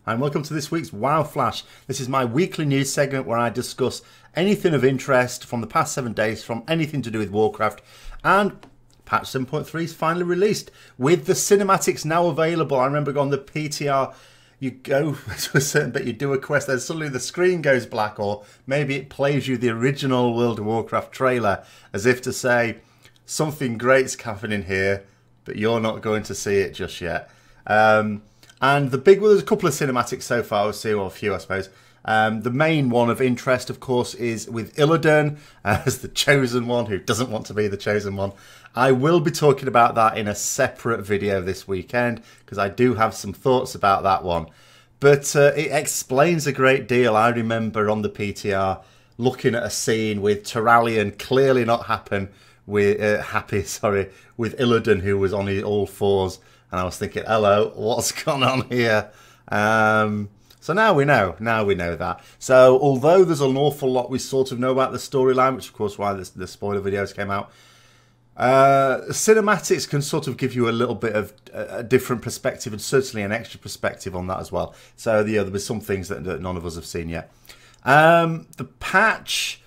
and welcome to this week's WoW Flash. This is my weekly news segment where I discuss anything of interest from the past 7 days, from anything to do with Warcraft, and patch 7.3 is finally released with the cinematics now available. I remember on the PTR, you go to a certain bit, you do a quest, then suddenly the screen goes black, or maybe it plays you the original World of Warcraft trailer as if to say something great's happening here, but you're not going to see it just yet. And the big one, there's a couple of cinematics so far, we'll see, or a few I suppose. The main one of interest, of course, is with Illidan as the Chosen One, who doesn't want to be the Chosen One. I will be talking about that in a separate video this weekend, because I do have some thoughts about that one. But it explains a great deal. I remember on the PTR looking at a scene with Turalyon clearly not happy with Illidan, who was on all fours. And I was thinking, hello, what's gone on here? So now we know that. So although there's an awful lot we sort of know about the storyline, which of course why the spoiler videos came out, cinematics can sort of give you a little bit of a different perspective, and certainly an extra perspective on that as well. So yeah, there'll be some things that none of us have seen yet. The patch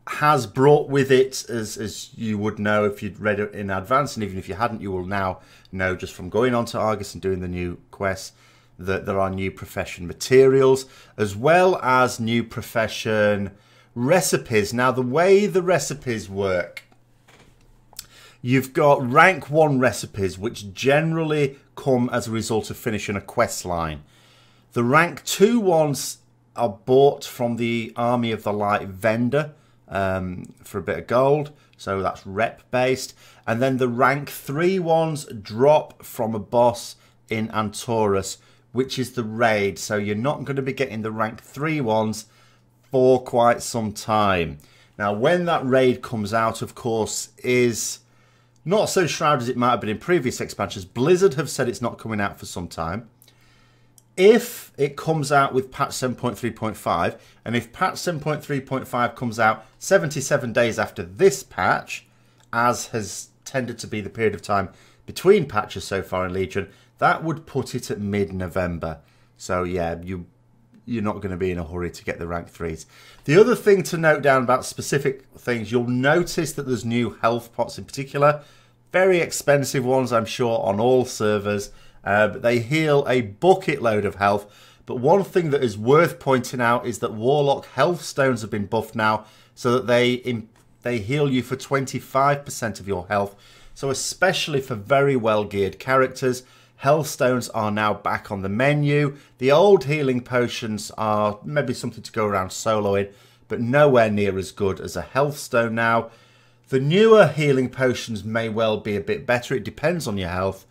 has brought with it, as you would know if you'd read it in advance, and even if you hadn't, you will now know just from going on to Argus and doing the new quests, that there are new profession materials, as well as new profession recipes. Now, the way the recipes work, you've got rank 1 recipes, which generally come as a result of finishing a quest line. The rank 2 ones are bought from the Army of the Light vendor, for a bit of gold, so that's rep based, and then the rank 3 ones drop from a boss in Antorus, which is the raid, so you're not going to be getting the rank 3 ones for quite some time. Now when that raid comes out, of course, is not so shrouded as it might have been in previous expansions. Blizzard have said it's not coming out for some time. If it comes out with patch 7.3.5, and if patch 7.3.5 comes out 77 days after this patch, as has tended to be the period of time between patches so far in Legion, that would put it at mid-November. So yeah, you're not going to be in a hurry to get the rank 3s. The other thing to note down about specific things, you'll notice that there's new health pots in particular. Very expensive ones, I'm sure, on all servers. But they heal a bucket load of health. But one thing that is worth pointing out is that Warlock health stones have been buffed now, so that they heal you for 25% of your health. So especially for very well geared characters, health stones are now back on the menu. The old healing potions are maybe something to go around soloing, but nowhere near as good as a health stone now. The newer healing potions may well be a bit better. It depends on your health.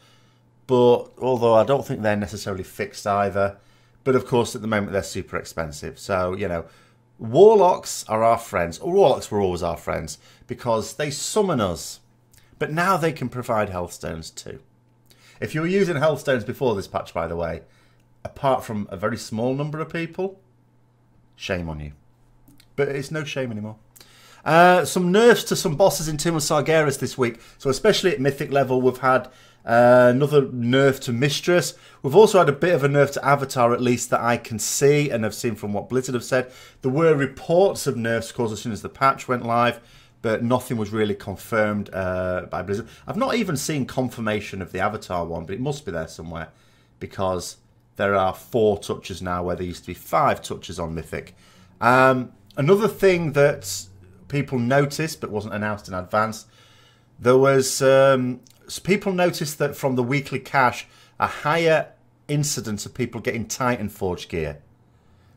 But although I don't think they're necessarily fixed either. But of course, at the moment, they're super expensive. So, you know, Warlocks are our friends. Warlocks were always our friends because they summon us. But now they can provide health stones too. If you were using health stones before this patch, by the way, apart from a very small number of people, shame on you. But it's no shame anymore. Some nerfs to some bosses in Tomb of Sargeras this week. So especially at Mythic level, we've had another nerf to Mistress. We've also had a bit of a nerf to Avatar, at least that I can see and have seen from what Blizzard have said. There were reports of nerfs, of course, as soon as the patch went live, but nothing was really confirmed by Blizzard. I've not even seen confirmation of the Avatar one, but it must be there somewhere, because there are 4 touches now where there used to be 5 touches on Mythic. Another thing that people noticed but wasn't announced in advance, there was people noticed that from the weekly cache, a higher incidence of people getting Titan Forge gear.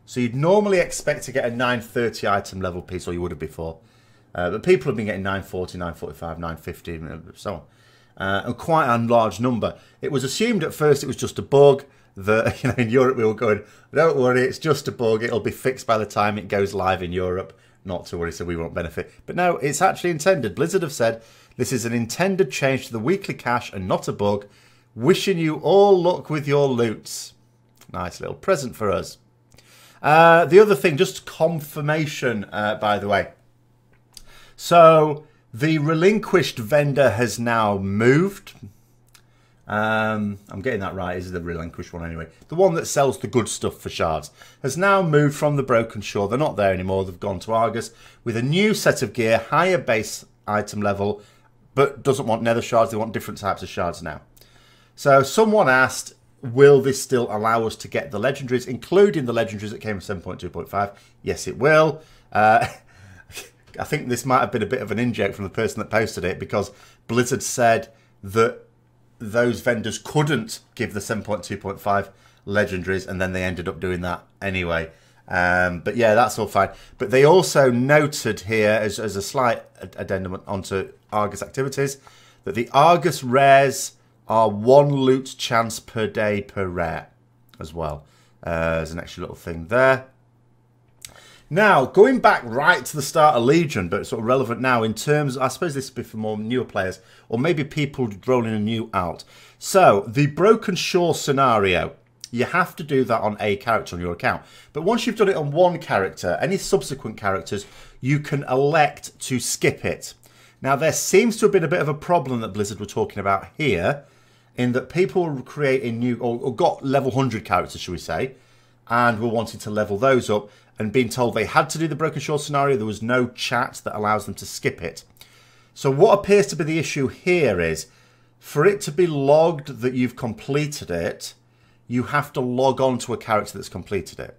So you'd normally expect to get a 930 item level piece, or you would have before. But people have been getting 940, 945, 950, and so on. And quite a large number. It was assumed at first it was just a bug. That, you know, in Europe we were going, don't worry, it's just a bug. It'll be fixed by the time it goes live in Europe. Not to worry, so we won't benefit. But no, it's actually intended. Blizzard have said this is an intended change to the weekly cache and not a bug. Wishing you all luck with your loots. Nice little present for us. The other thing, just confirmation, by the way. So the relinquished vendor has now moved. I'm getting that right. This is the relinquished one anyway. The one that sells the good stuff for shards has now moved from the Broken Shore. They're not there anymore. They've gone to Argus with a new set of gear, higher base item level, but doesn't want nether shards. They want different types of shards now. So someone asked, will this still allow us to get the legendaries, including the legendaries that came with 7.2.5? Yes, it will. I think this might have been a bit of an in-joke from the person that posted it, because Blizzard said that those vendors couldn't give the 7.2.5 legendaries, and then they ended up doing that anyway. But yeah, that's all fine. But they also noted here, as a slight addendum onto Argus activities, that the Argus rares are 1 loot chance per day per rare as well. There's an extra little thing there. Now, going back right to the start of Legion, but sort of relevant now in terms, I suppose this would be for more newer players, or maybe people rolling a new out. So, the Broken Shore scenario, you have to do that on a character on your account. But once you've done it on one character, any subsequent characters, you can elect to skip it. Now, there seems to have been a bit of a problem that Blizzard were talking about here, in that people were creating new, or got level 100 characters, shall we say, and were wanting to level those up, and being told they had to do the Broken Shore scenario. There was no chat that allows them to skip it. So what appears to be the issue here is, for it to be logged that you've completed it, you have to log on to a character that's completed it.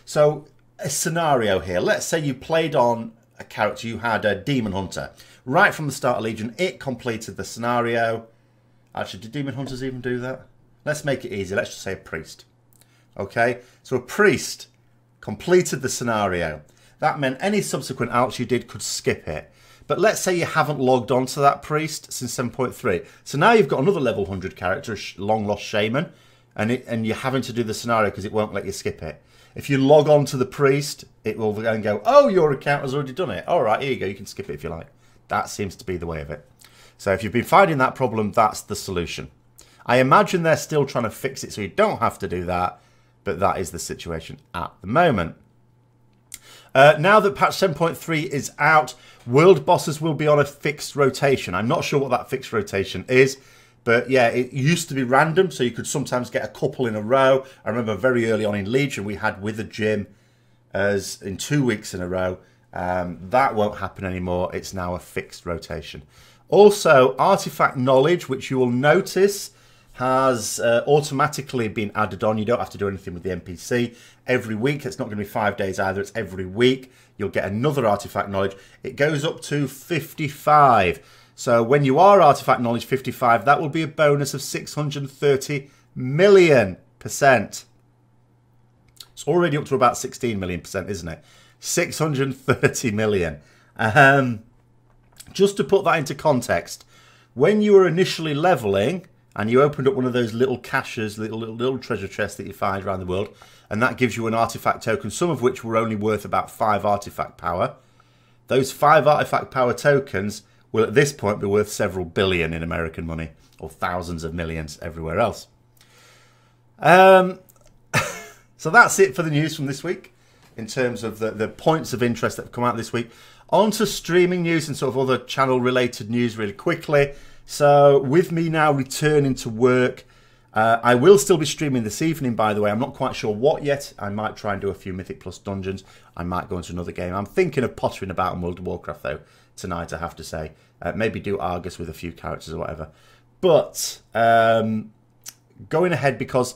So a scenario here, let's say you played on a character, you had a Demon Hunter. Right from the start of Legion, it completed the scenario. Actually, do Demon Hunters even do that? Let's make it easy. Let's just say a priest. Okay, so a priest completed the scenario. That meant any subsequent outs you did could skip it. But let's say you haven't logged on to that priest since 7.3. So now you've got another level 100 character, a long lost shaman, and you're having to do the scenario because it won't let you skip it. If you log on to the priest, it will then go, oh, your account has already done it. All right, here you go. You can skip it if you like. That seems to be the way of it. So if you've been finding that problem, that's the solution. I imagine they're still trying to fix it so you don't have to do that, but that is the situation at the moment. Now that patch 7.3 is out, world bosses will be on a fixed rotation. I'm not sure what that fixed rotation is, but yeah, it used to be random, so you could sometimes get a couple in a row. I remember very early on in Legion, we had Wither Jim as in 2 weeks in a row. That won't happen anymore. It's now a fixed rotation. Also, artifact knowledge, which you will notice has automatically been added on. You don't have to do anything with the NPC. Every week, it's not going to be 5 days either, it's every week. You'll get another artifact knowledge. It goes up to 55. So when you are artifact knowledge 55, that will be a bonus of 630 million%. It's already up to about 16 million%, isn't it? 630 million. Just to put that into context, when you were initially leveling, and you opened up one of those little caches, little treasure chests that you find around the world, and that gives you an artifact token, some of which were only worth about 5 artifact power. Those 5 artifact power tokens will at this point be worth several billion in American money, or thousands of millions everywhere else. So that's it for the news from this week, in terms of the points of interest that have come out this week. On to streaming news and sort of other channel-related news really quickly. So, with me now returning to work, I will still be streaming this evening, by the way. I'm not quite sure what yet. I might try and do a few Mythic Plus dungeons. I might go into another game. I'm thinking of pottering about in World of Warcraft, though, tonight, I have to say. Maybe do Argus with a few characters or whatever. But, going ahead, because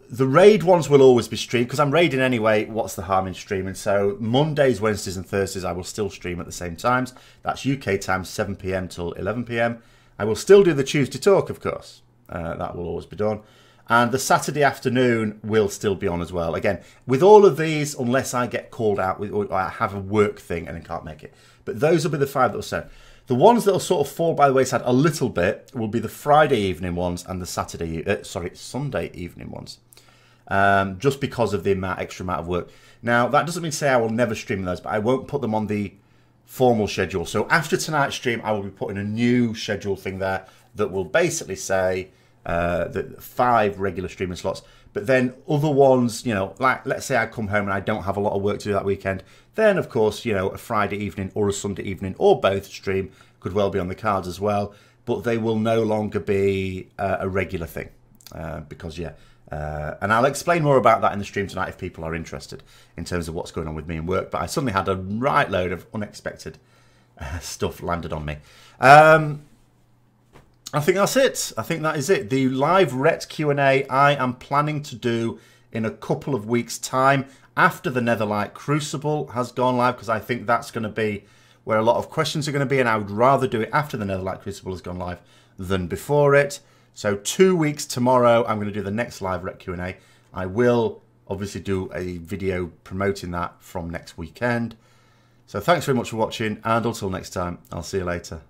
the raid ones will always be streamed, because I'm raiding anyway. What's the harm in streaming? So Mondays, Wednesdays and Thursdays I will still stream at the same times. That's UK time, 7 PM till 11 PM. I will still do the Tuesday talk, of course. That will always be done. And the Saturday afternoon will still be on as well. Again, with all of these, unless I get called out or I have a work thing and I can't make it. But those will be the 5 that will set. The ones that will sort of fall by the wayside a little bit will be the Friday evening ones and the Sunday evening ones. Just because of the extra amount of work. Now, that doesn't mean to say I will never stream those, but I won't put them on the formal schedule. So after tonight's stream, I will be putting a new schedule thing there that will basically say the 5 regular streaming slots. But then other ones, you know, like let's say I come home and I don't have a lot of work to do that weekend, then of course, you know, a Friday evening or a Sunday evening or both stream could well be on the cards as well. but they will no longer be a regular thing. Because, and I'll explain more about that in the stream tonight if people are interested in terms of what's going on with me and work. But I suddenly had a right load of unexpected stuff landed on me. I think that's it. I think that is it. The live Ret Q&A I am planning to do in a couple of weeks' time after the Netherlight Crucible has gone live, because I think that's going to be where a lot of questions are going to be, and I would rather do it after the Netherlight Crucible has gone live than before it. So 2 weeks tomorrow, I'm going to do the next live Ret Q&A. I will obviously do a video promoting that from next weekend. So thanks very much for watching, and until next time, I'll see you later.